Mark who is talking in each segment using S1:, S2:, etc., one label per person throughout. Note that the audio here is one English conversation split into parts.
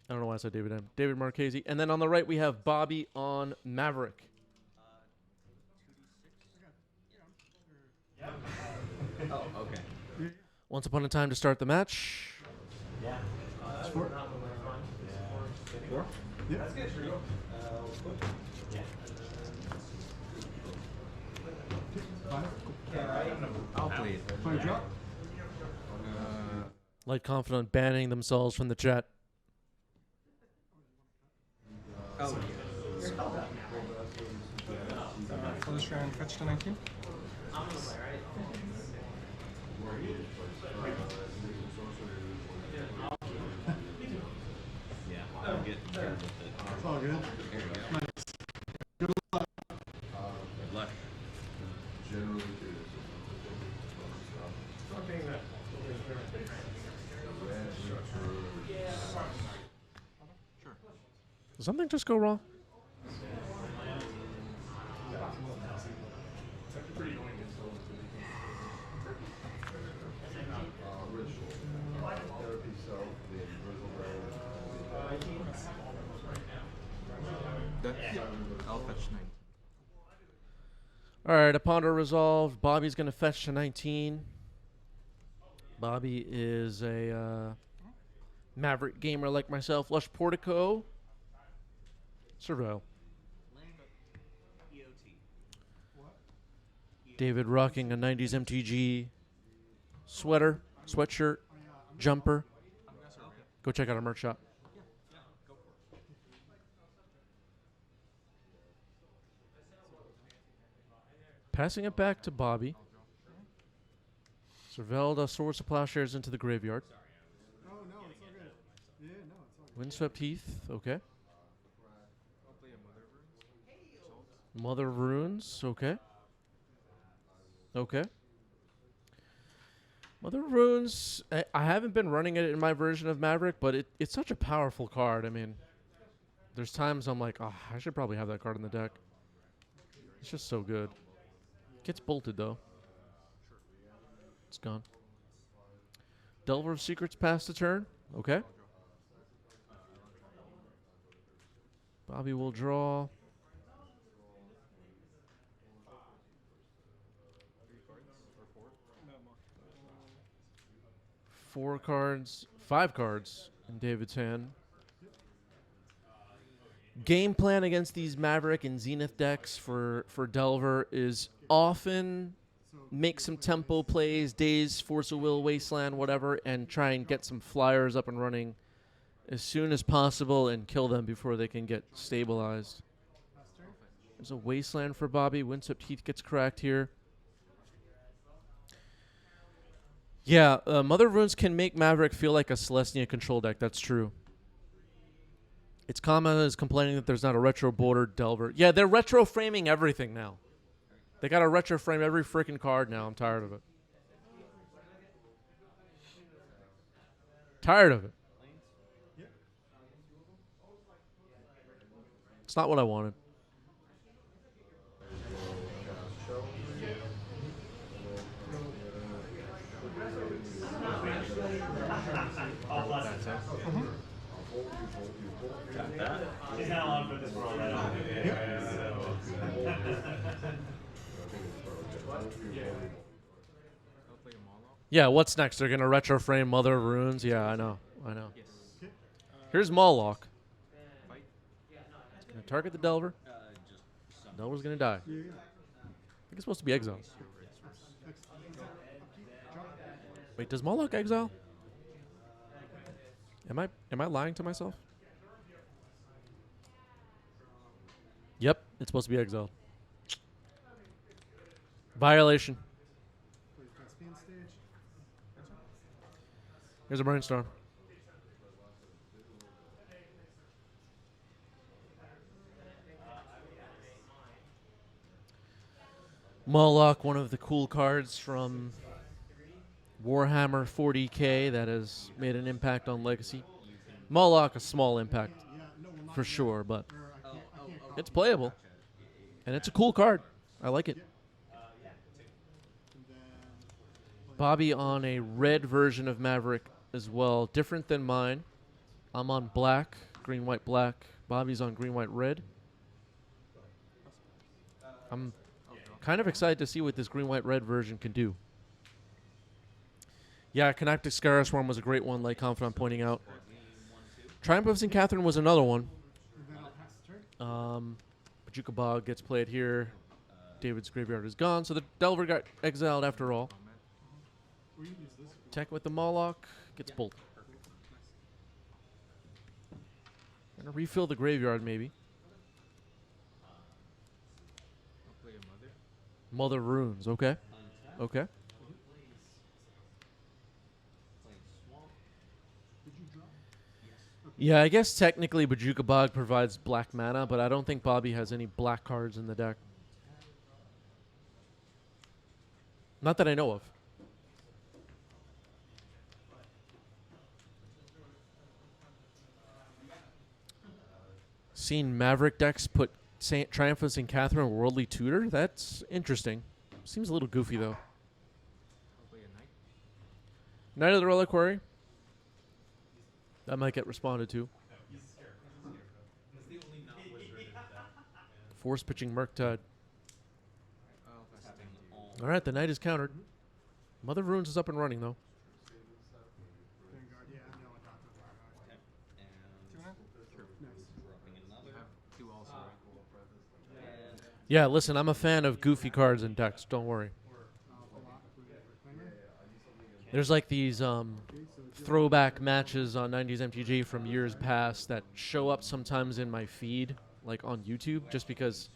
S1: I don't know why I said David M. David Marchese. And then on the right, we have Bobby on Maverick.
S2: Oh, okay.
S1: Once upon a time to start the match.
S2: Yeah.
S3: Four.
S2: Four?
S3: Yeah.
S2: That's good. Yeah.
S3: Five.
S2: I'll play it.
S3: Five drop.
S1: Light Confidant banning themselves from the chat.
S2: Oh,
S3: First round, fetch to 19.
S2: yeah. I'm getting scared with it.
S3: It's all good.
S2: Here you go.
S3: Good luck.
S2: Good luck.
S1: Did something just go wrong?
S4: I'll fetch 9.
S1: All right, upon our resolve, Bobby's going to fetch to 19. Bobby is a Maverick gamer like myself. Lush Portico. Surveil. David rocking a 90s MTG sweater, sweatshirt, jumper. Go check out our merch shop. Passing it back to Bobby. Cervelda swords to plowshares into the graveyard.
S3: Oh, no, it's all good. Yeah, no, it's all good.
S1: Windswept Heath, okay.
S4: I'll play a Mother Runes.
S1: Mother of Runes, okay. Okay. Mother of Runes, I haven't been running it in my version of Maverick, but it's such a powerful card. I mean, there's times I'm like, oh, I should probably have that card in the deck. It's just so good. Gets bolted, though. It's gone. Delver of Secrets past the turn. Okay. Bobby will draw. Four cards. 5 cards in David's hand. Game plan against these Maverick and Zenith decks for Delver is often make some tempo plays, Daze, Force of Will, Wasteland, whatever, and try and get some flyers up and running as soon as possible and kill them before they can get stabilized. There's a Wasteland for Bobby. Windswept Heath gets cracked here. Yeah, Mother of Runes can make Maverick feel like a Celestia control deck. That's true. Its comment is complaining that there's not a retro border Delver. Yeah, they're retro framing everything now. They got to retro frame every freaking card now. I'm tired of it. Tired of it. It's not what I wanted.
S5: She's not allowed to put this world out.
S4: I'll play a Moloch.
S1: Yeah, what's next? They're going to retro frame Mother of Runes? Yeah, I know. I know.
S4: Yes.
S1: Here's Moloch.
S4: Fight.
S1: It's going to target the Delver. Delver's going to die. I think it's supposed to be exile. Wait, does Moloch exile? Am I lying to myself? Yep, it's supposed to be exiled. Violation. Here's a brainstorm. Moloch, one of the cool cards from Warhammer 40k that has made an impact on Legacy. Moloch, a small impact for sure, but it's playable. And it's a cool card. I like it. Bobby on a red version of Maverick as well. Different than mine. I'm on black, green, white, black. Bobby's on green, white, red. I'm kind of excited to see what this green, white, red version can do. Yeah, Connectic Scaris one was a great one, like Confidant pointing out. Triumph of St. Catherine was another one.
S3: And then I'll pass the turn.
S1: Bajuka Bog gets played here. David's graveyard is gone, so the Delver got exiled after all.
S3: Or you can use this.
S1: Tech with the Moloch gets bolted. Gonna refill the graveyard, maybe.
S4: I'll play a mother.
S1: Mother Runes, okay. Okay.
S3: Did you drop?
S1: Yeah, I guess technically Bajuka Bog provides black mana, but I don't think Bobby has any black cards in the deck. Not that I know of. Seen Maverick decks put Triumph of St. Catherine Worldly Tutor? That's interesting. Seems a little goofy, though.
S4: I'll play a knight.
S1: Knight of the Reliquary. That might get responded to. Force pitching Murktide.
S4: I'll pass the turn to you.
S1: All right, the Knight is countered. Mother of Runes is up and running, though.
S3: Vanguard, yeah, I know what that
S4: Sure.
S3: Nice.
S4: You have 2 also, right?
S1: Yeah, listen, I'm a fan of goofy cards in decks. Don't worry. There's like these throwback matches on 90s MTG from years past that show up sometimes in my feed, like on YouTube, just because,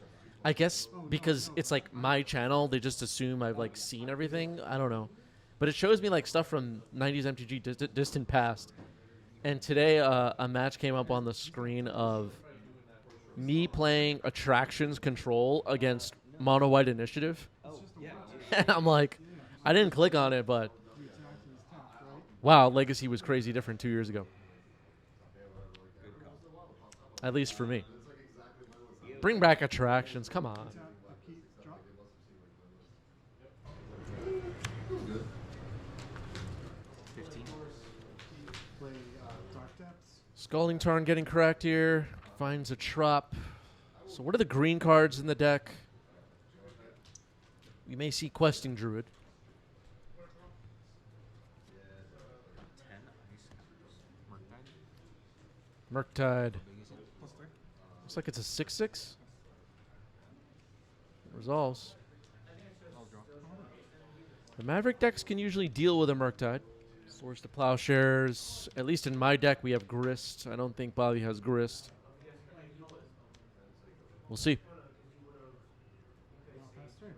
S1: I guess because it's like my channel, they just assume I've like seen everything. I don't know. But it shows me like stuff from 90s MTG distant past. And today a match came up on the screen of me playing Attractions Control against Mono White Initiative. And I'm like, I didn't click on it, but wow, Legacy was crazy different 2 years ago. At least for me. Bring back Attractions, come on.
S4: 15.
S3: Play Dark Depths.
S1: Scalding Tarn getting cracked here. Finds a Trop. So what are the green cards in the deck? We may see Questing Druid.
S2: 10 ice.
S1: Murktide.
S4: Plus 3.
S1: Looks like it's a 6/6. Resolves.
S4: I'll draw.
S1: The Maverick decks can usually deal with a Murktide. Swords to Plowshares. At least in my deck, we have Grist. I don't think Bobby has Grist. We'll see.
S3: I'll pass turn.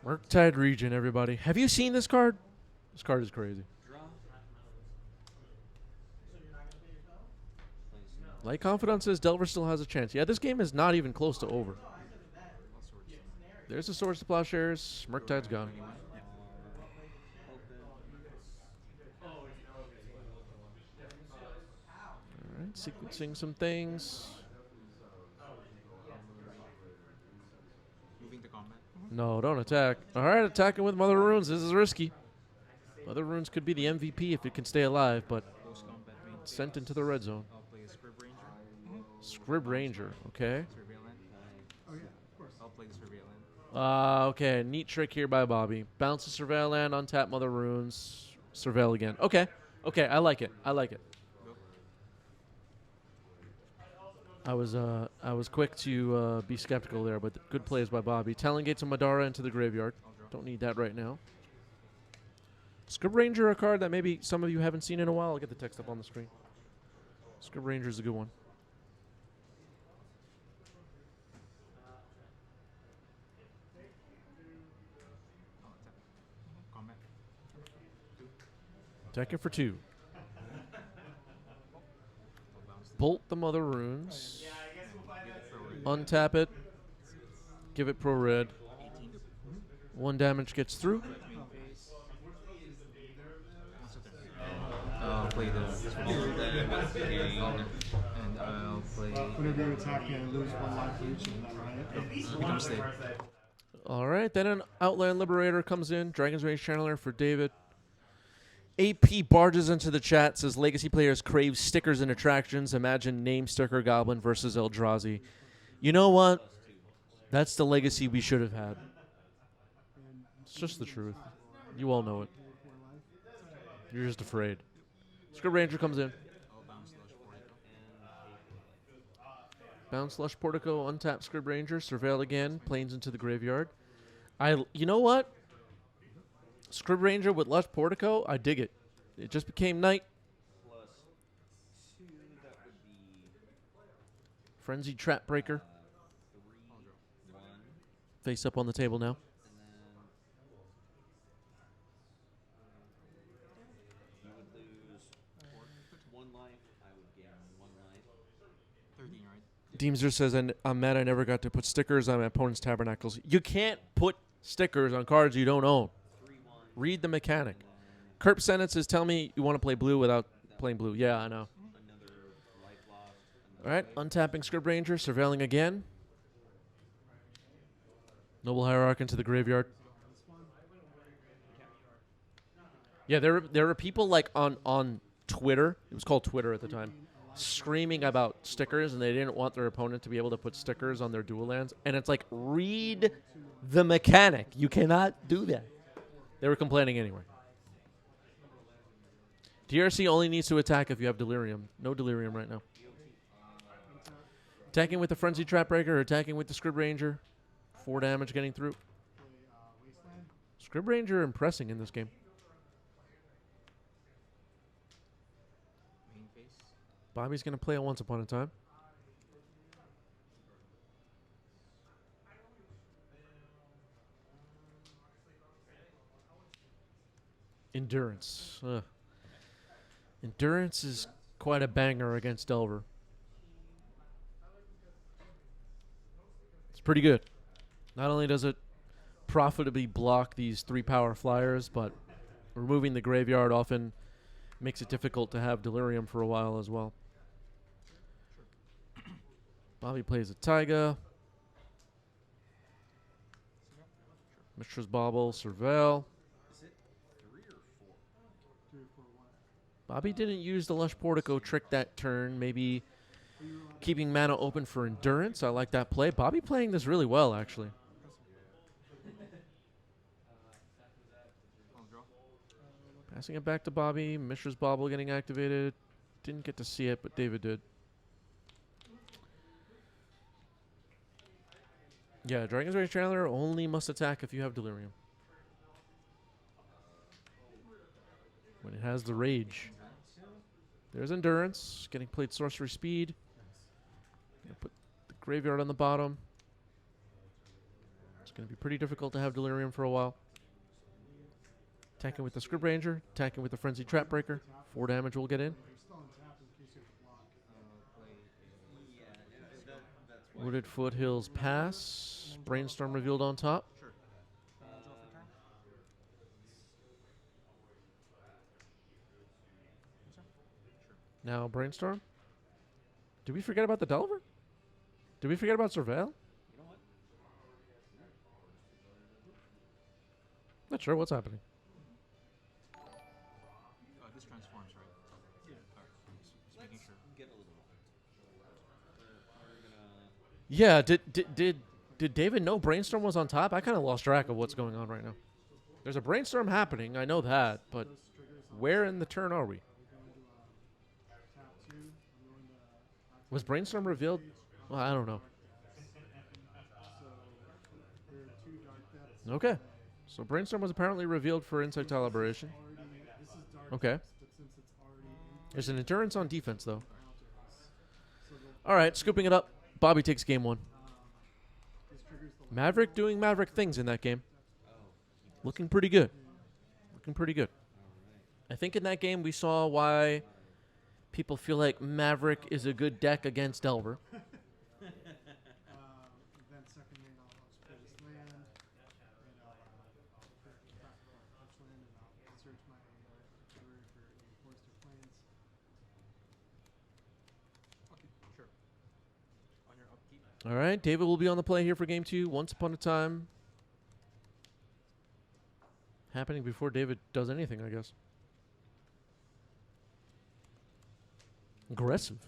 S1: Murktide Region, everybody. Have you seen this card? This card is crazy.
S2: Draw.
S1: Light Confidant says Delver still has a chance. Yeah, this game is not even close to over.
S4: All sorts.
S1: There's the Swords to Plowshares. Murktide's gone. All right, sequencing some things.
S4: Moving to combat.
S1: No, don't attack. All right, attacking with Mother Runes. This is risky. Mother Runes could be the MVP if it can stay alive, but
S4: Close combat main.
S1: sent into the red zone.
S4: I'll play a Scrib Ranger.
S1: Scrib Ranger, okay.
S4: Surveillant.
S3: Oh yeah, of course.
S4: I'll play the Surveillant.
S1: Okay, neat trick here by Bobby. Bounce the Surveil land, untap Mother Runes, Surveil again. Okay, okay, I like it. I like it. I was quick to be skeptical there, but good plays by Bobby. Talongates a Madara into the graveyard. Don't need that right now. Scrib Ranger, a card that maybe some of you haven't seen in a while. I'll get the text up on the screen. Scrib Ranger is a good one.
S4: Combat.
S1: Attack it for 2. Bolt the Mother Runes. Untap it. Give it pro red.
S4: 18.
S1: 1 damage gets through.
S4: I'll play the Surveillant. And I'll play.
S3: Whenever you attack and lose 1 life for each of them, right?
S4: Becomes dead.
S1: All right, then an Outland Liberator comes in. Dragon's Rage Channeler for David. AP barges into the chat, says Legacy players crave stickers and attractions. Imagine Name Sticker Goblin versus Eldrazi. You know what? That's the Legacy we should have had. It's just the truth. You all know it. You're just afraid. Script Ranger comes in. Bounce Lush Portico, untap Script Ranger, surveil again, planes into the graveyard. You know what? Script Ranger with Lush Portico, I dig it. It just became night.
S2: Plus 2, that would be
S1: Frenzied Trap Breaker.
S2: 3, 1,
S1: Face up on the table now.
S2: and then you would lose 1 life. I would gain 1 life.
S4: 13, right?
S1: Deemser says, and I'm mad I never got to put stickers on my opponent's tabernacles. You can't put stickers on cards you don't own.
S2: 3, 1.
S1: Read the mechanic. Kerp Sennett says, tell me you want to play blue without playing blue. Yeah, I know.
S2: Another life lost.
S1: All right, untapping Script Ranger, surveilling again. Noble Hierarch into the graveyard. Yeah, there were people like on Twitter. It was called Twitter at the time, screaming about stickers, and they didn't want their opponent to be able to put stickers on their dual lands. And it's like, read the mechanic. You cannot do that. They were complaining anyway. DRC only needs to attack if you have Delirium. No Delirium right now. Attacking with the Frenzy Trap Breaker or attacking with the Script Ranger. 4 damage getting through. Script Ranger impressing in this game.
S4: Main face.
S1: Bobby's going to play it Once Upon a Time. Endurance. Endurance is quite a banger against Delver. It's pretty good. Not only does it profitably block these 3-power flyers, but removing the graveyard often makes it difficult to have Delirium for a while as well. Bobby plays a Taiga. Mishra's Bauble, Surveil.
S2: Is it 3 or 4?
S1: Bobby didn't use the Lush Portico trick that turn. Maybe keeping mana open for Endurance. I like that play. Bobby playing this really well, actually. Passing it back to Bobby. Mishra's Bauble getting activated. Didn't get to see it, but David did. Yeah, Dragon's Rage Chandler only must attack if you have Delirium. When it has the Rage. There's Endurance. Getting played Sorcery Speed. Gonna put the graveyard on the bottom. It's going to be pretty difficult to have Delirium for a while. Attacking with the Script Ranger. Attacking with the Frenzied Trap Breaker. 4 damage will get in. Wooded Foothills pass. Brainstorm revealed on top. Now Brainstorm. Did we forget about the Delver? Did we forget about Surveil?
S2: You know what?
S1: Not sure what's happening.
S4: This transforms, right? Yeah. Alright. Just making sure.
S2: Get a little more. We're gonna.
S1: Yeah, did David know Brainstorm was on top? I kind of lost track of what's going on right now. There's a Brainstorm happening, I know that, but where in the turn are we? Was Brainstorm revealed? Well, I don't know. Okay. So Brainstorm was apparently revealed for Insectile Liberation. Okay. There's an Endurance on defense, though. All right, scooping it up. Bobby takes game 1. Maverick doing Maverick things in that game. Looking pretty good. Looking pretty good. I think in that game we saw why people feel like Maverick is a good deck against Delver. All right, David will be on the play here for game 2. Once Upon a Time. Happening before David does anything, I guess. Aggressive.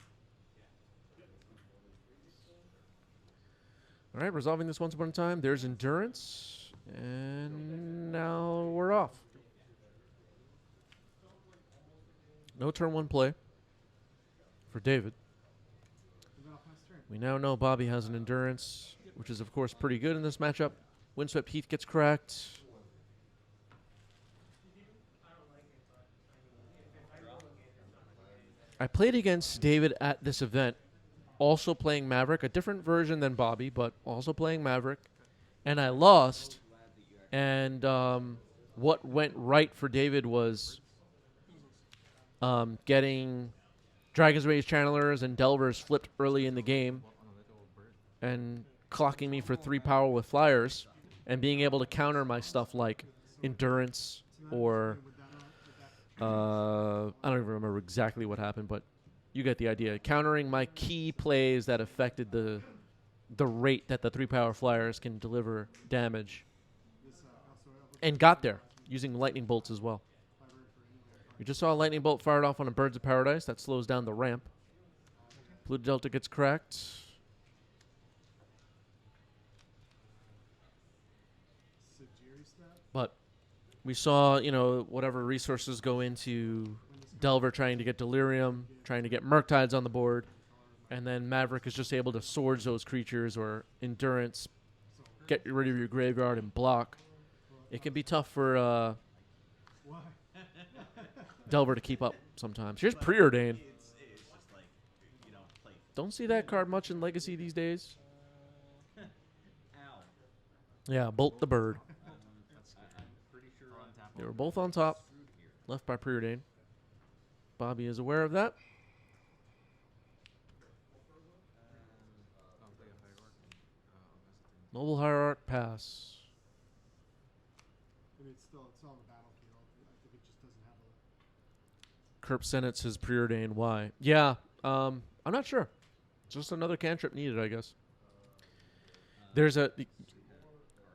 S1: All right, resolving this once upon a time. There's endurance. And now we're off. No turn 1 play for David. We now know Bobby has an endurance, which is, of course, pretty good in this matchup. Windswept Heath gets cracked. I played against David at this event, also playing Maverick, a different version than Bobby, but also playing Maverick. And I lost. And what went right for David was getting Dragon's Rage Channelers and Delvers flipped early in the game and clocking me for 3 power with flyers and being able to counter my stuff like endurance or I don't even remember exactly what happened, but you get the idea. Countering my key plays that affected the rate that the 3 power flyers can deliver damage. And got there using lightning bolts as well. We just saw a lightning bolt fired off on a Birds of Paradise. That slows down the ramp. Blue Delta gets cracked. But we saw, whatever resources go into Delver trying to get Delirium, trying to get Murktides on the board. And then Maverick is just able to swords those creatures or Endurance, get rid of your graveyard and block. It can be tough for Delver to keep up sometimes. Here's Preordain.
S2: It's just like, you know, play.
S1: Don't see that card much in Legacy these days.
S2: Ow.
S1: Yeah, Bolt the Bird.
S2: I'm pretty sure on top.
S1: They were both on top, left by Preordain. Bobby is aware of that. Noble Hierarch pass.
S3: I mean, it's still on the battlefield. I think it just doesn't have a.
S1: Kerp Senate says Preordain. Why? Yeah, I'm not sure. Just another cantrip needed, I guess. There's a.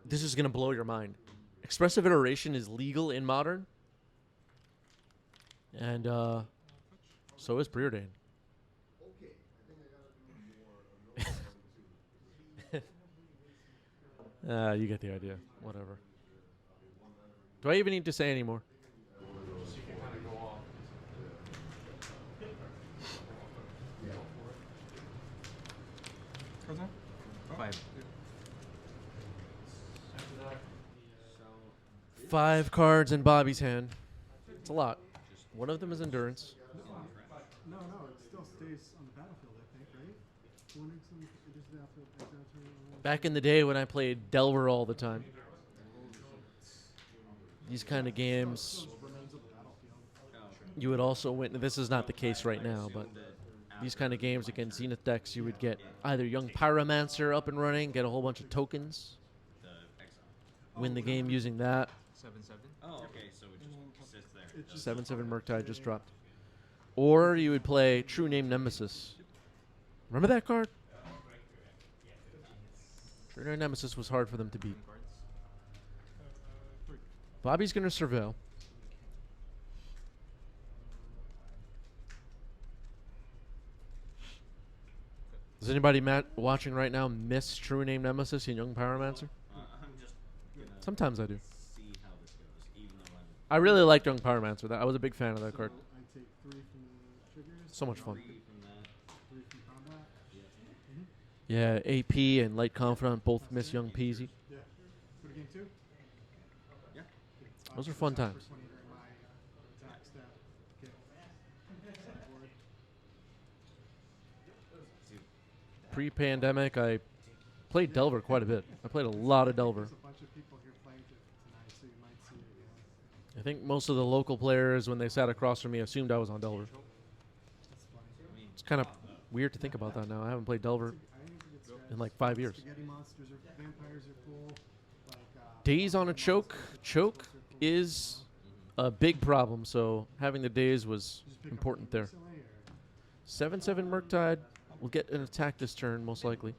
S1: This is gonna blow your mind. Expressive Iteration is legal in Modern, and so is Preordain. You get the idea. Whatever. Do I even need to say any more?
S4: Five.
S1: 5 cards in Bobby's hand. It's a lot. One of them is Endurance.
S3: No, it still stays on the battlefield, I think, right? It just after
S1: Back in the day when I played Delver all the time, these kind of games,
S3: remains on the battlefield.
S1: you would also win. This is not the case right now, but these kind of games against Zenith decks, you would get either Young Pyromancer up and running, get a whole bunch of tokens, win the game using that.
S4: 7/7.
S2: Oh, okay, so it just sits there.
S1: 7/7 Murktide just dropped. Or you would play True Name Nemesis. Remember that card? True Name Nemesis was hard for them to beat. Bobby's going to surveil. Does anybody watching right now miss True Name Nemesis and Young Pyromancer?
S2: I'm just gonna
S1: Sometimes I do.
S2: see how this goes, even though I'm
S1: I really liked Young Pyromancer. I was a big fan of that card.
S3: I take 3 from the triggers,
S1: So much fun.
S2: free from that.
S3: 3 from combat.
S1: Yeah, AP and Light Confidant both miss Young Peasy.
S3: Yeah. Go to game 2.
S2: Yeah.
S1: Those are fun times.
S3: First one during my attack step. Get sideboard.
S1: Pre-pandemic, I played Delver quite a bit. I played a lot of Delver.
S3: There's a bunch of people here playing tonight, so you might see it again.
S1: I think most of the local players, when they sat across from me, assumed I was on Delver.
S3: That's funny.
S1: It's kind of weird to think about that now. I haven't played Delver
S3: I think it's good
S1: in like 5 years.
S3: Spaghetti monsters or vampires are cool. Like,
S1: Days on a choke. Choke is a big problem, so having the days was
S3: Did you pick up
S1: important there.
S3: recently, or-
S1: 7/7 Murktide will get an attack this turn, most likely.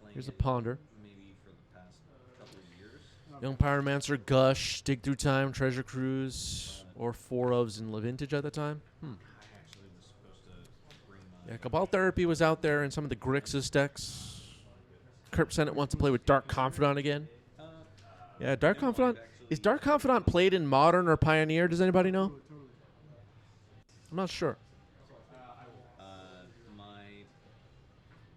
S1: Here's a Ponder.
S2: Maybe for the past couple of years.
S1: Young Pyromancer, Gush, Dig Through Time, Treasure Cruise, or 4 ofs in Levintage at the time.
S2: I actually was supposed to bring
S1: Yeah, Cabal Therapy was out there in some of the Grixis decks. Kerp Senate wants to play with Dark Confidant again. Yeah, Dark Confidant. Is Dark Confidant played in Modern or Pioneer? Does anybody know? I'm not sure.
S2: My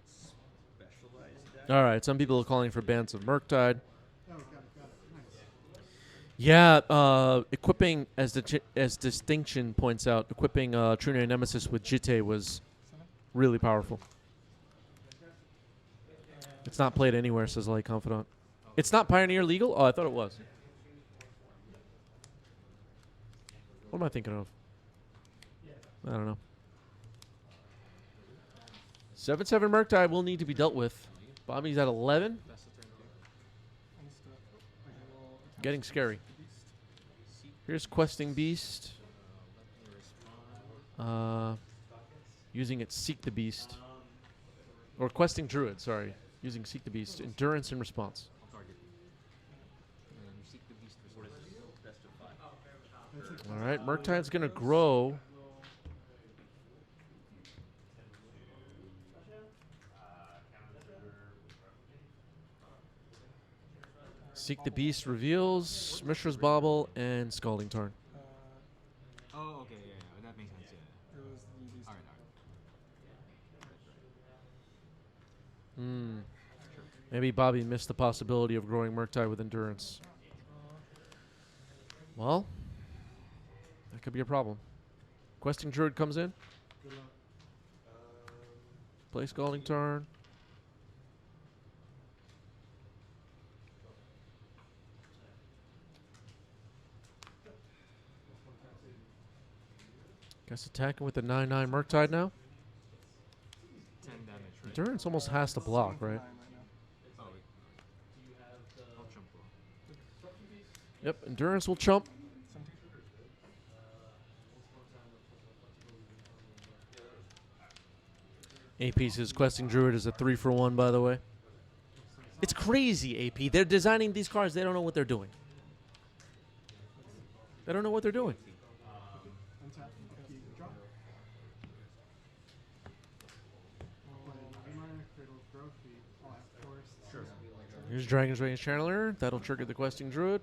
S2: specialized deck.
S1: All right, some people are calling for bans of Murktide.
S3: Oh, got it. Nice.
S1: Yeah, equipping, as Distinction points out, equipping True Nemesis with Jitte was really powerful. It's not played anywhere, says Light Confidant. It's not Pioneer legal? Oh, I thought it was. What am I thinking of? I don't know. 7/7 Murktide will need to be dealt with. Bobby's at 11. Getting scary. Here's Questing Beast. Using it Seek the Beast. Or Questing Druid, sorry. Using Seek the Beast. Endurance in response. Alright, Murktide's going to grow. Seek the Beast reveals Mishra's Bauble and Scalding Tarn.
S4: Oh, okay, yeah, that makes sense. Yeah.
S3: It was these
S4: All right.
S1: Maybe Bobby missed the possibility of growing Murktide with Endurance. Well, that could be a problem. Questing Druid comes in.
S3: Good luck.
S1: Play Scalding Tarn. Guess attacking with the 9/9 Murktide now.
S4: 10 damage, right?
S1: Endurance almost has to block, right?
S4: Oh, wait. I'll jump block.
S1: Yep, Endurance will chump. AP says Questing Druid is a 3-for-1, by the way. It's crazy, AP. They're designing these cards. They don't know what they're doing. They don't know what they're doing.
S3: Untap. Keep drop. Cradle of Growth. I'll have Forest. Sure.
S1: Here's Dragon's Rage Channeler. That'll trigger the Questing Druid.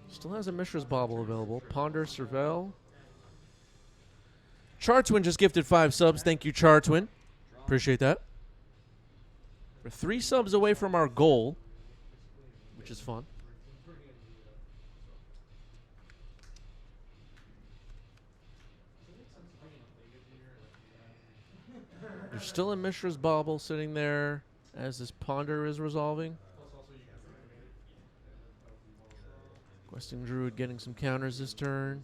S1: Still has a Mishra's Bauble available. Ponder, Surveil. Chartwin just gifted 5 subs. Thank you, Chartwin. Appreciate that. We're 3 subs away from our goal, which is fun. There's still a Mishra's Bauble sitting there as this Ponder is resolving. Questing Druid getting some counters this turn.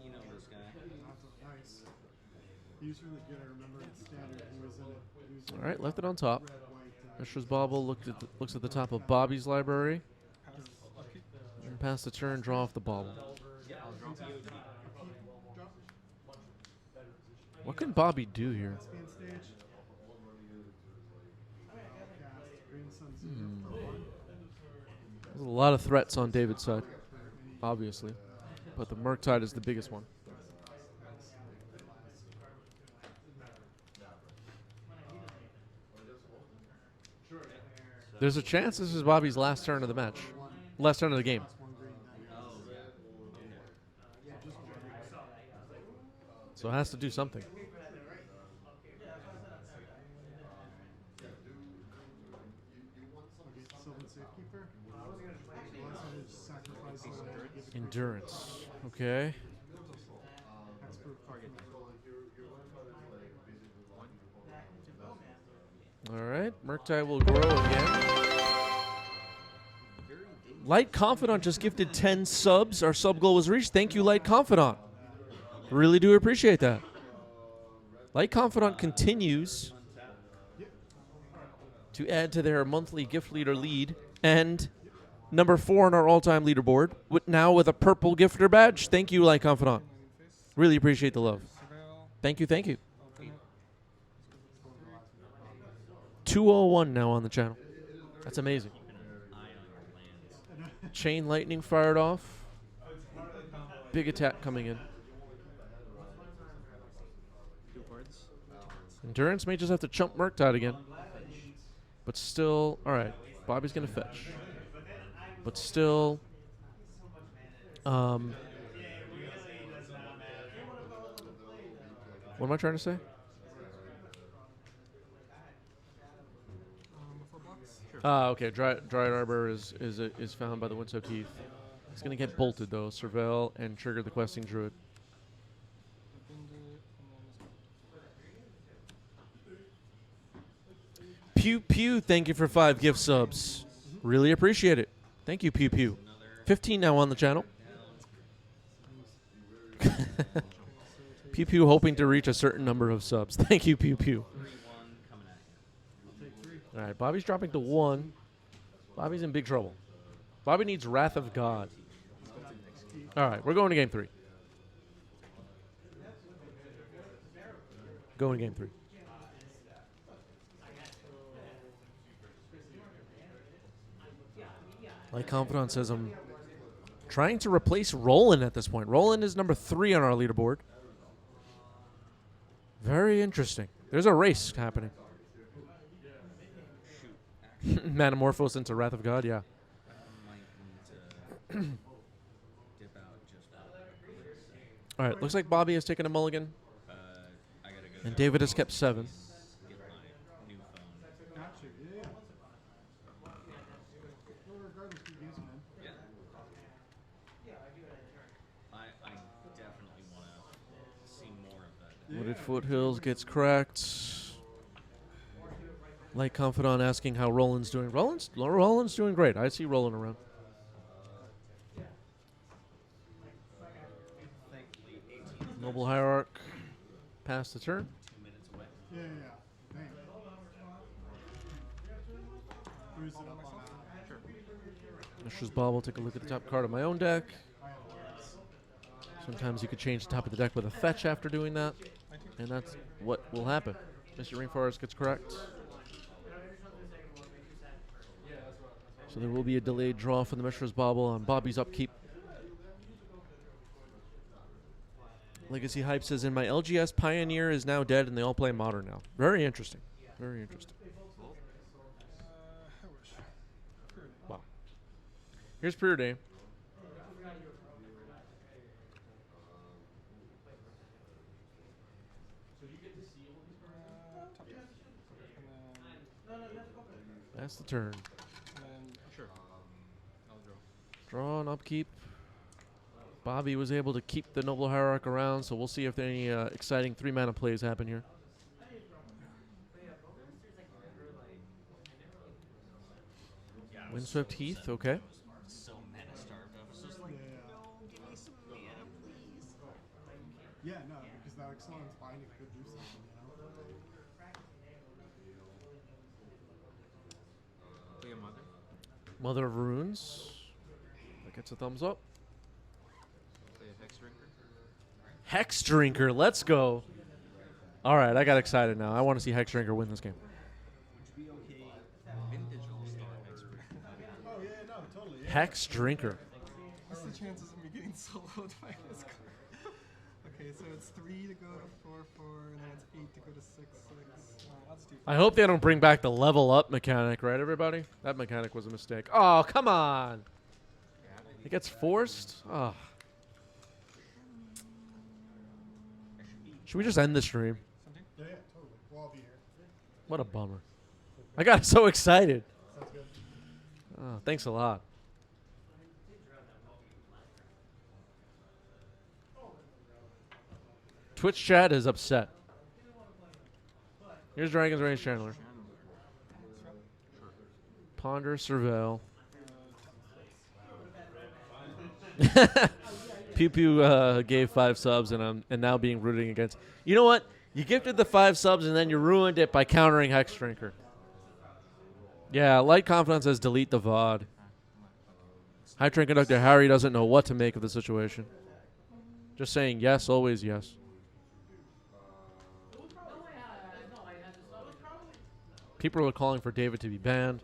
S2: You know this guy.
S3: Nice. He was really good. I remember in Standard he was in it. He was
S1: All right, left it on top.
S3: red, white.
S1: Mishra's Bauble looks at the top of Bobby's library. And pass the turn, draw off the Bauble. What can Bobby do here?
S3: Scan stage. Cast. Green Sun Zero.
S1: There's a lot of threats on David's side, obviously. But the Murktide is the biggest one. There's a chance this is Bobby's last turn of the match. Last turn of the game. So it has to do something.
S3: Sylvan Safekeeper. Sacrifice
S1: Endurance. Okay. All right. Murktide will grow again. Light Confidant just gifted 10 subs. Our sub goal was reached. Thank you, Light Confidant. Really do appreciate that. Light Confidant continues to add to their monthly gift leader lead and number 4 on our all-time leaderboard, now with a purple gifter badge. Thank you, Light Confidant. Really appreciate the love. Thank you, thank you. 201 now on the channel. That's amazing. Chain Lightning fired off. Big attack coming in.
S4: 2 cards.
S1: Endurance may just have to chump Murktide again. But still, alright. Bobby's going to fetch. But still, what am I trying to say?
S3: 4 blocks.
S1: Okay. Dryad Arbor is found by the Windswept Heath. He's going to get bolted, though. Surveil and trigger the Questing Druid. Pew Pew, thank you for 5 gift subs. Really appreciate it. Thank you, Pew Pew. 15 now on the channel. Pew Pew hoping to reach a certain number of subs. Thank you, Pew Pew.
S2: 3-1 coming at you.
S1: All right, Bobby's dropping to 1. Bobby's in big trouble. Bobby needs Wrath of God. All right, we're going to game 3. Going to game 3. Like Confidant says, I'm trying to replace Roland at this point. Roland is number 3 on our leaderboard. Very interesting. There's a race happening. Metamorphose into Wrath of God, yeah.
S2: Might need to dip out just
S1: All right, looks like Bobby has taken a mulligan,
S2: I gotta go.
S1: and David has kept 7.
S2: Get my new phone.
S3: Gotcha. Yeah. Well, regardless, good games, man.
S2: Yeah. I definitely want to see more of that.
S1: Wooded Foothills gets cracked. Light Confidant asking how Roland's doing. Roland's doing great. I see Roland around.
S2: Thankfully, 18
S1: Noble Hierarch pass the turn.
S2: 2 minutes away.
S3: Yeah. Dang. Who's it up on that?
S1: Mishra's Bauble, take a look at the top card of my own deck. Sometimes you could change the top of the deck with a fetch after doing that. And that's what will happen. Mr. Rainforest gets correct. So there will be a delayed draw for the Mishra's Bauble on Bobby's upkeep. Legacy Hype says, in my LGS, Pioneer is now dead and they all play Modern now. Very interesting. Very interesting. Wow. Here's Pure Day. That's the turn.
S4: Sure. I'll draw.
S1: Draw and upkeep. Bobby was able to keep the Noble Hierarch around, so we'll see if there are any exciting 3-mana plays happen here. Windswept Heath, okay.
S2: So mana starved. I was just like,
S3: Yeah.
S2: no, give me some mana, please.
S3: Yeah, no, because that Excellence Binding could do something,
S4: Play a mother.
S1: Mother of Runes. That gets a thumbs up.
S4: Play a Hex Drinker.
S1: Hex Drinker, let's go. All right, I got excited now. I want to see Hex Drinker win this game.
S2: Would you be okay?
S4: Vintage All-Star Hex Drinker.
S3: Oh, yeah, no, totally. Yeah.
S1: Hex Drinker.
S3: What's the chances of me getting soloed by this card? Okay, so it's 3 to go to 4-4, and then it's 8 to go to 6-6. I'll just do
S1: I hope they don't bring back the level up mechanic, right, everybody? That mechanic was a mistake. Oh, come on. It gets forced? Oh. Should we just end the stream?
S3: Yeah, totally. We'll all be here.
S1: What a bummer. I got so excited.
S3: Sounds good.
S1: Oh, thanks a lot. Twitch chat is upset. Here's Dragon's Rage Chandler. Ponder, Surveil. Pew Pew gave 5 subs, and now being rooting against. You know what? You gifted the 5 subs, and then you ruined it by countering Hex Drinker. Yeah, Light Confidant says delete the VOD. High Train Conductor Harry doesn't know what to make of the situation. Just saying yes, always yes. People are calling for David to be banned.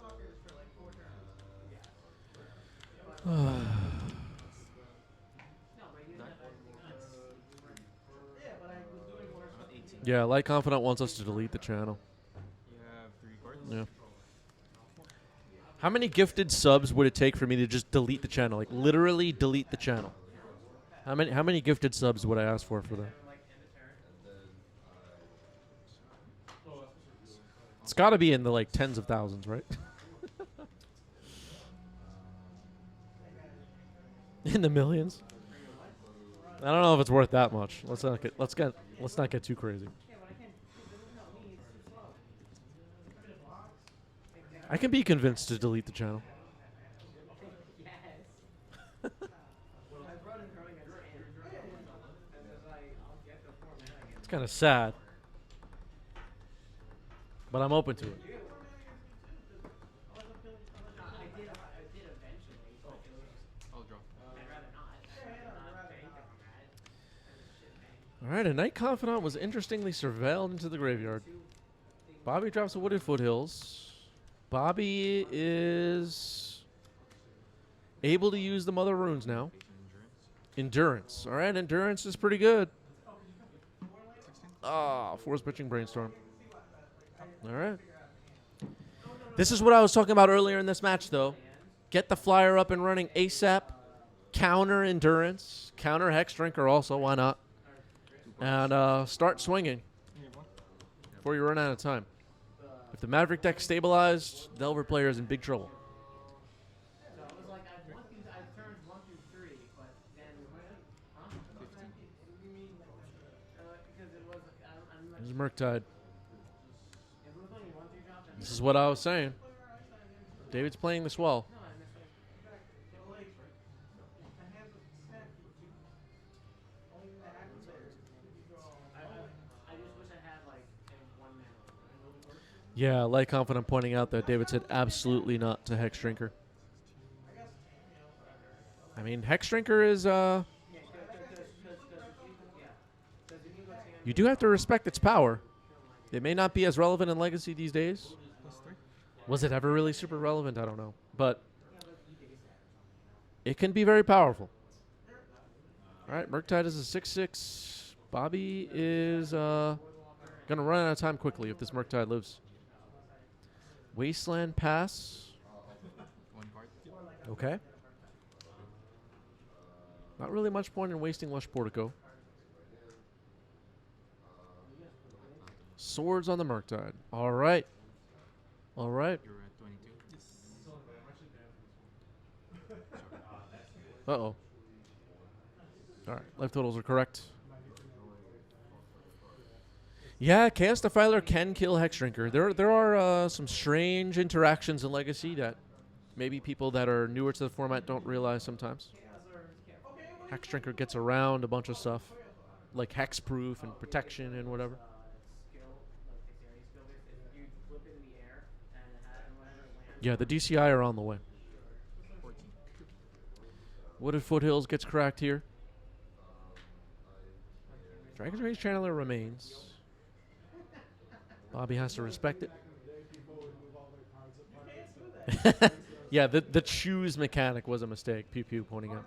S1: Yeah, Light Confidant wants us to delete the channel.
S4: You have 3 cards.
S1: Yeah. How many gifted subs would it take for me to just delete the channel? Like literally delete the channel. How many gifted subs would I ask for that? It's got to be in the like tens of thousands, right? In the millions. I don't know if it's worth that much. Let's not get too crazy. I can be convinced to delete the channel. It's kind of sad, but I'm open to it.
S4: I'll draw.
S1: All right, a Night Confidant was interestingly surveilled into the graveyard. Bobby drops a Wooded Foothills. Bobby is able to use the Mother Runes now. Endurance. All right, Endurance is pretty good. Force Pitching Brainstorm. All right. This is what I was talking about earlier in this match, though. Get the flyer up and running ASAP. Counter Endurance. Counter Hex Drinker also. Why not? And start swinging before you run out of time. If the Maverick deck stabilized, Delver player is in big trouble. There's Murktide. This is what I was saying. David's playing this well. Yeah, Light Confident pointing out that David said absolutely not to Hex Drinker. I mean, Hex Drinker is, you do have to respect its power. It may not be as relevant in Legacy these days. Was it ever really super relevant? I don't know. But it can be very powerful. All right, Murktide is a 6/6. Bobby is going to run out of time quickly if this Murktide lives. Wasteland pass.
S4: 1 card.
S1: Okay. Not really much point in wasting Lush Portico. Swords on the Murktide. All right. All right.
S4: You're at 22.
S1: Uh-oh. All right. Life totals are correct. Yeah, Chaos Defiler can kill Hex Drinker. There are some strange interactions in Legacy that maybe people that are newer to the format don't realize sometimes. Hex Drinker gets around a bunch of stuff, like Hexproof and Protection and whatever. Yeah, the DCI are on the way.
S4: 14.
S1: Wooded Foothills gets cracked here. Dragon's Rage Channeler remains. Bobby has to respect it. Yeah, the choose mechanic was a mistake. Pew Pew pointing out.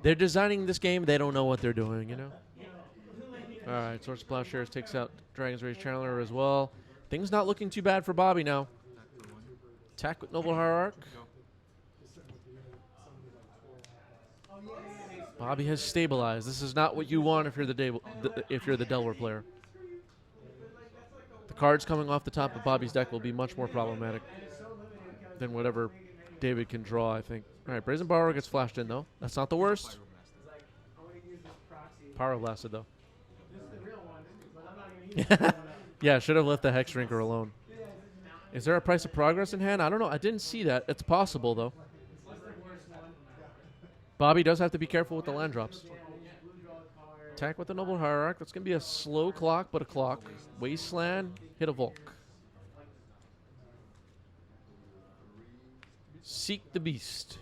S1: They're designing this game. They don't know what they're doing, you know? All right, Swords of Plowshares takes out Dragon's Rage Channeler as well. Things not looking too bad for Bobby now. Attack with Noble Hierarch. Bobby has stabilized. This is not what you want if you're the Delver player. The cards coming off the top of Bobby's deck will be much more problematic than whatever David can draw, I think. All right, Brazen Borrower gets flashed in, though. That's not the worst. Pyroblasted, though. Yeah, should have left the Hex Drinker alone. Is there a Price of Progress in hand? I don't know. I didn't see that. It's possible, though. Bobby does have to be careful with the land drops. Attack with the Noble Hierarch. That's going to be a slow clock, but a clock. Wasteland, hit a Volk. Seek the Beast.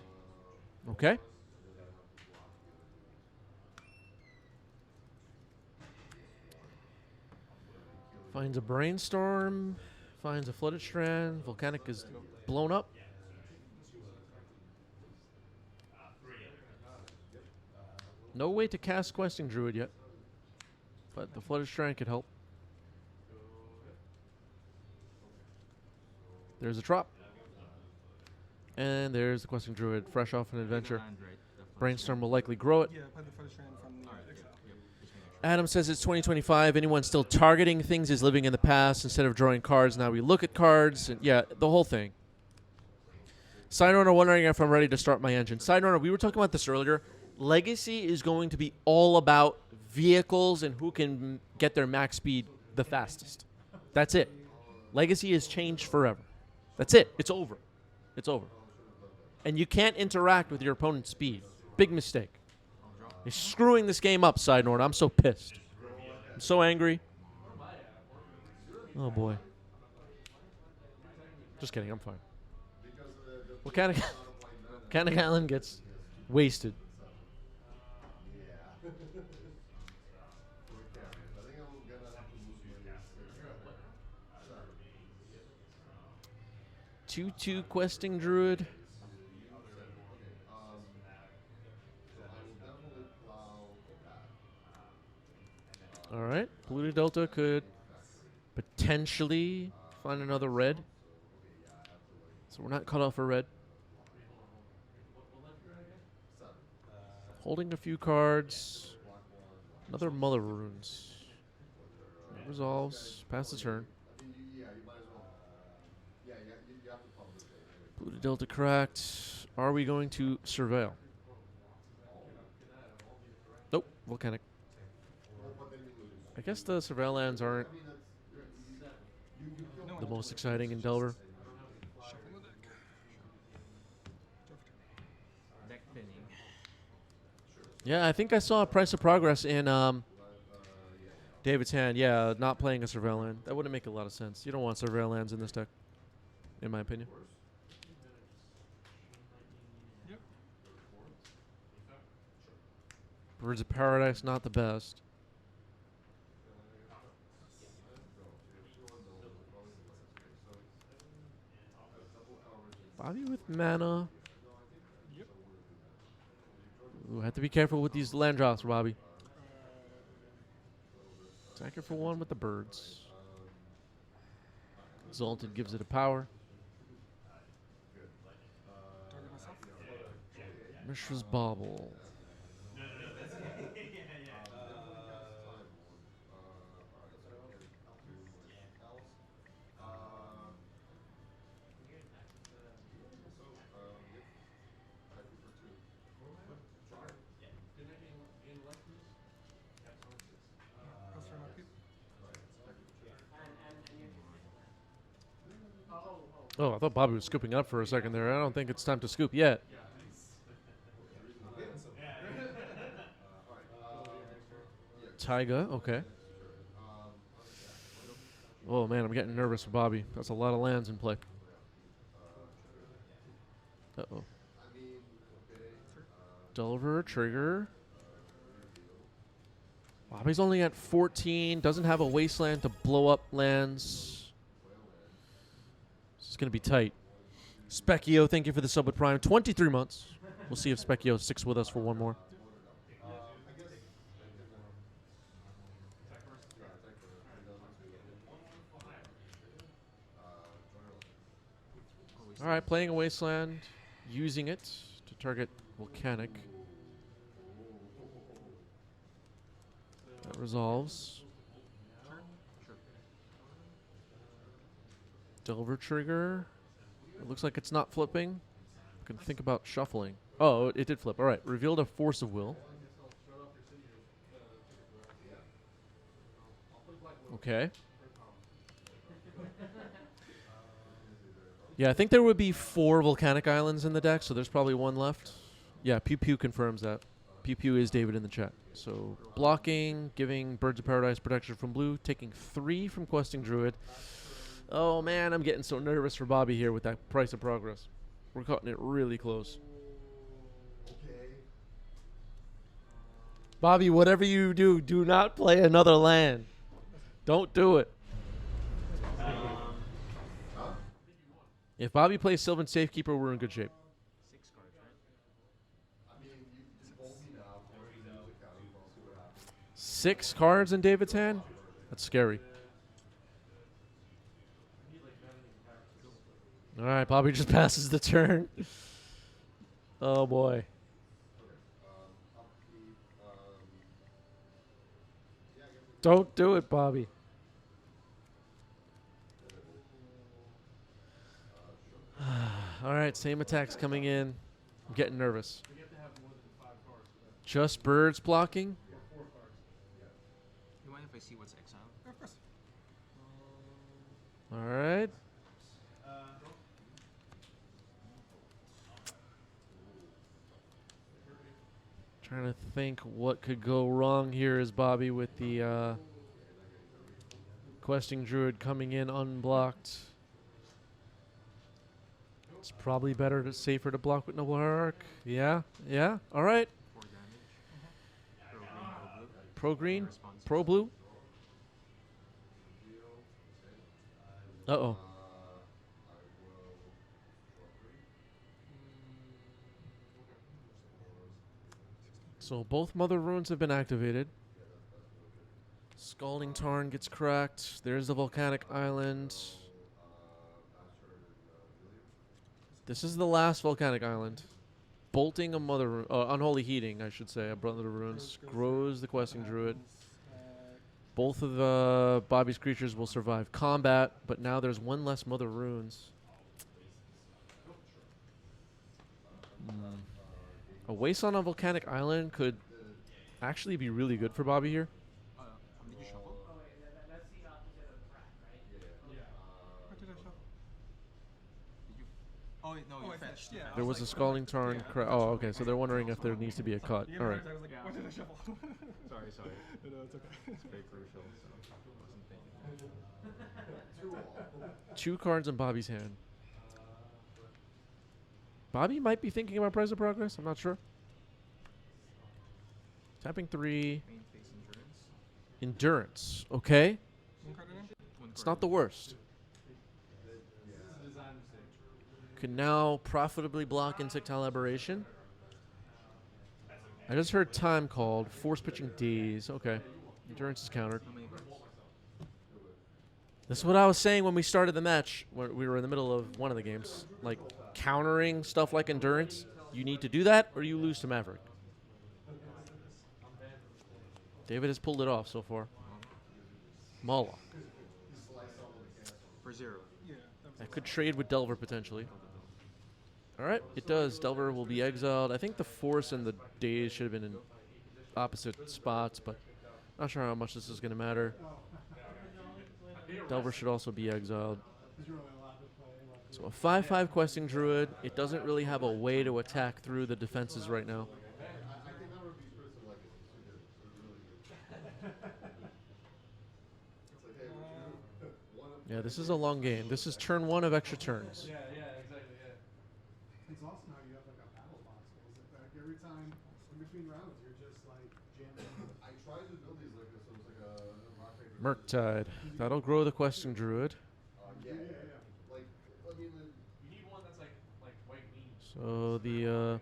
S1: Okay. Finds a Brainstorm. Finds a Flooded Strand. Volcanic is blown up. No way to cast Questing Druid yet. But the Flooded Strand could help. There's a drop. And there's the Questing Druid, fresh off an adventure.
S4: Land, right? The first
S1: Brainstorm will likely grow it.
S3: Yeah, play the first strand from the exile.
S1: Adam says it's 2025. Anyone still targeting things is living in the past. Instead of drawing cards, now we look at cards. And yeah, the whole thing. Side owner wondering if I'm ready to start my engine. Side owner, we were talking about this earlier. Legacy is going to be all about vehicles and who can get their max speed the fastest. That's it. Legacy has changed forever. That's it. It's over. It's over. And you can't interact with your opponent's speed. Big mistake. You're screwing this game up, Side Nord. I'm so pissed. I'm so angry. Oh, boy. Just kidding. I'm fine. Volcanic Island gets wasted. Two Questing Druid. All right. Blue Delta could potentially find another red. So we're not cut off for red. Holding a few cards. Another Mother Runes. Resolves. Pass the turn. Blue to Delta cracked. Are we going to surveil? Nope. Volcanic. I guess the surveil lands aren't the most exciting in Delver.
S3: Shuffling the deck.
S4: Deck thinning.
S1: Yeah, I think I saw a Price of Progress in David's hand. Yeah, not playing a surveil land. That wouldn't make a lot of sense. You don't want surveil lands in this deck, in my opinion.
S3: Yep.
S1: Birds of Paradise, not the best. Bobby with mana.
S3: Yep.
S1: Ooh, have to be careful with these land drops, Bobby. Attacker for one with the birds. Exalted gives it a power.
S3: Target myself.
S1: Mishra's Bauble.
S3: Pass turn upkeep.
S1: Oh, I thought Bobby was scooping up for a second there. I don't think it's time to scoop yet. Taiga, okay. Oh man, I'm getting nervous for Bobby. That's a lot of lands in play. Uh-oh. Delver, trigger. Bobby's only at 14. Doesn't have a wasteland to blow up lands. This is going to be tight. Specchio, thank you for the sub with Prime. 23 months. We'll see if Specchio sticks with us for one more. All right, playing a wasteland, using it to target Volcanic. That resolves. Delver trigger. It looks like it's not flipping. I can think about shuffling. Oh, it did flip. All right, revealed a Force of Will. Okay. Yeah, I think there would be 4 Volcanic Islands in the deck, so there's probably one left. Yeah, Pew Pew confirms that. Pew Pew is David in the chat. So blocking, giving Birds of Paradise protection from blue, taking 3 from Questing Druid. Oh man, I'm getting so nervous for Bobby here with that Price of Progress. We're cutting it really close. Bobby, whatever you do, do not play another land. Don't do it. If Bobby plays Sylvan Safekeeper, we're in good shape.
S4: 6 cards, right?
S1: 6 cards in David's hand? That's scary. All right, Bobby just passes the turn. Oh, boy. Don't do it, Bobby. All right, same attacks coming in. I'm getting nervous. Just birds blocking?
S4: You mind if I see what's exiled?
S3: Of course.
S1: All right. Trying to think what could go wrong here is Bobby with the questing druid coming in unblocked. It's probably better to safer to block with Noble Hierarch. Yeah, yeah. All right.
S4: 4 damage.
S1: Pro green,
S4: Response.
S1: pro blue. Uh-oh. So both Mother Runes have been activated. Scalding Tarn gets cracked. There's the Volcanic Island. This is the last Volcanic Island. Bolting a Mother Rune. Unholy Heating, I should say. A Brother of Runes. Grows the Questing Druid. Both of Bobby's creatures will survive combat, but now there's one less Mother Runes. A Waste on a Volcanic Island could actually be really good for Bobby here.
S4: Did you shuffle?
S3: What did I shuffle?
S4: Did you? Oh wait, no,
S3: Oh,
S4: you
S3: I
S4: fetched.
S3: fetched, yeah.
S4: You
S3: I
S1: There
S3: was
S1: was a
S3: like,
S1: Scalding Tarn.
S3: yeah.
S1: Oh, okay. So they're wondering if there needs to be a cut.
S3: Yeah,
S1: All right.
S3: I was like, what did I shuffle?
S4: Sorry.
S3: No, it's okay.
S4: It's very crucial, so I wasn't thinking.
S1: 2 cards in Bobby's hand. Bobby might be thinking about Price of Progress. I'm not sure. Tapping 3.
S4: Main face endurance.
S1: Endurance. Okay.
S3: One card in there?
S1: It's not the worst. Can now profitably block Insectile Aberration. I just heard time called. Force pitching Daze. Okay. Endurance is countered.
S4: How many cards?
S1: This is what I was saying when we started the match. We were in the middle of one of the games. Like, countering stuff like Endurance. You need to do that or you lose to Maverick. David has pulled it off so far. Moloch.
S4: For 0.
S3: Yeah.
S1: That could trade with Delver potentially. All right, it does. Delver will be exiled. I think the Force and the Daze should have been in opposite spots, but not sure how much this is going to matter. Delver should also be exiled. So a 5/5 questing druid. It doesn't really have a way to attack through the defenses right now. Yeah, this is a long game. This is turn 1 of extra turns.
S6: Yeah, exactly, yeah. It's awesome how you have like a battle box. Because like every time in between rounds, you're just like jamming. I tried to build these like this, so it was like a rock paper.
S1: Murktide. That'll grow the questing druid.
S6: Yeah. Like, I mean,
S1: You need one that's like white meat. So the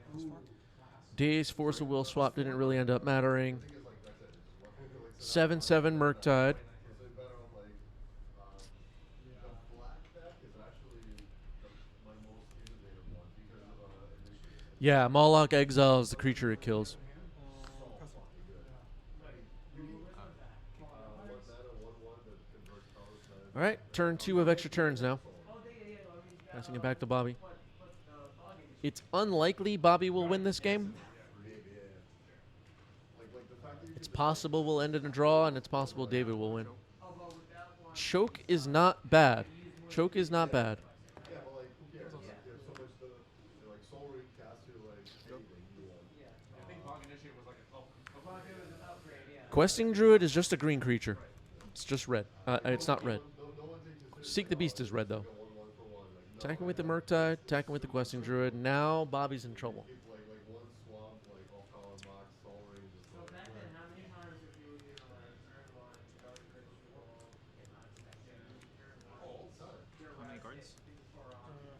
S1: Daze Force of Will swap didn't really end up mattering. 7/7 Murktide. Yeah, Moloch exiles the creature it kills. All right, turn 2 of extra turns now. Passing it back to Bobby. It's unlikely Bobby will win this game. It's possible we'll end in a draw, and it's possible David will win. Choke is not bad. Choke is not bad. Questing Druid is just a green creature. It's just red. It's not red. Seek the Beast is red, though. Attacking with the Murktide, attacking with the Questing Druid. Now Bobby's in trouble.
S4: How many cards?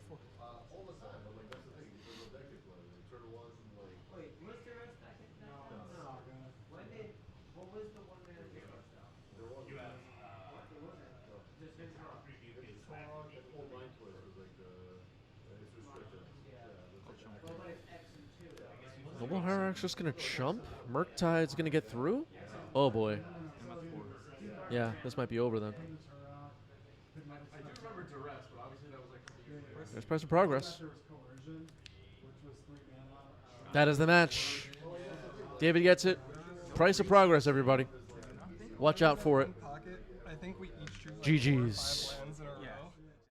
S3: 4.
S6: Online Twitch was like it's restricted.
S1: Noble Hierarch's just gonna chump. Murktide's gonna get through. Oh boy.
S4: I'm at 4.
S1: Yeah, this might be over then.
S6: I do remember duress, but obviously that was like
S1: There's price of progress.
S6: there was coercion, which was 3 mana.
S1: That is the match. David gets it. Price of progress, everybody. Watch out for it.
S3: Pocket. I think we each choose.
S1: GG's.